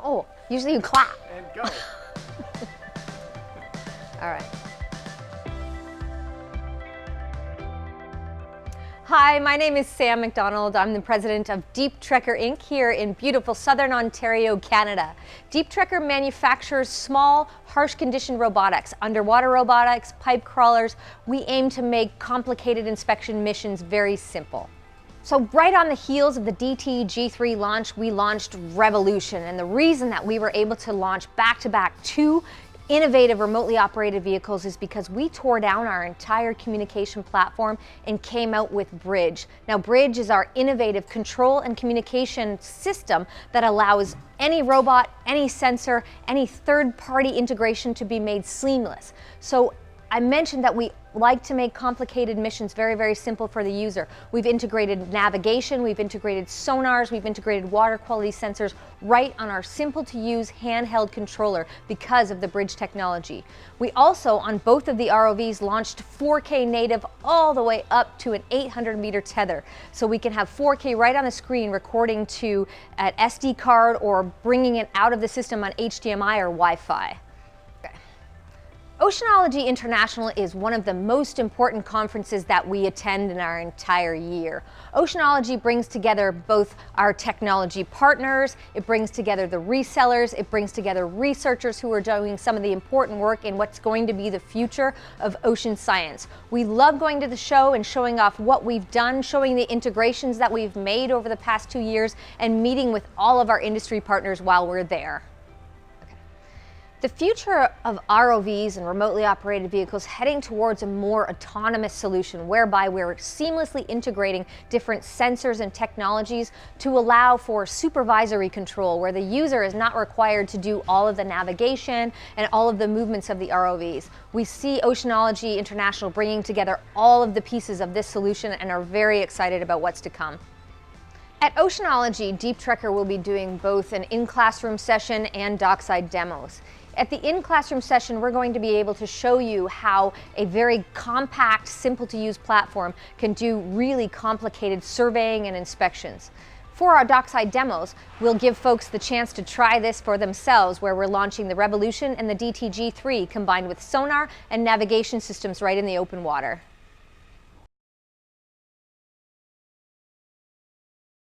Oh, usually you clap. And go. All right. Hi, my name is Sam MacDonald. I'm the president of Deep Trekker Inc. here in beautiful southern Ontario, Canada. Deep Trekker manufactures small, harsh condition robotics, underwater robotics, pipe crawlers. We aim to make complicated inspection missions very simple. So right on the heels of the DT-G3 launch, we launched Revolution. And the reason that we were able to launch back-to-back two innovative remotely operated vehicles is because we tore down our entire communication platform and came out with Bridge. Now Bridge is our innovative control and communication system that allows any robot, any sensor, any third-party integration to be made seamless. So I mentioned that we like to make complicated missions very, very simple for the user. We've integrated navigation, we've integrated sonars, we've integrated water quality sensors right on our simple to use handheld controller because of the Bridge technology. We also, on both of the ROVs, launched 4K native all the way up to an 800-meter tether. So we can have 4K right on the screen recording to an SD card or bringing it out of the system on HDMI or Wi-Fi. Oceanology International is one of the most important conferences that we attend in our entire year. Oceanology brings together both our technology partners, it brings together the resellers, it brings together researchers who are doing some of the important work in what's going to be the future of ocean science. We love going to the show and showing off what we've done, showing the integrations that we've made over the past 2 years, and meeting with all of our industry partners while we're there. The future of ROVs and remotely operated vehicles heading towards a more autonomous solution whereby we're seamlessly integrating different sensors and technologies to allow for supervisory control where the user is not required to do all of the navigation and all of the movements of the ROVs. We see Oceanology International bringing together all of the pieces of this solution and are very excited about what's to come. At Oceanology, Deep Trekker will be doing both an in-classroom session and dockside demos. At the in-classroom session, we're going to be able to show you how a very compact, simple-to-use platform can do really complicated surveying and inspections. For our dockside demos, we'll give folks the chance to try this for themselves, where we're launching the Revolution and the DT-G3 combined with sonar and navigation systems right in the open water.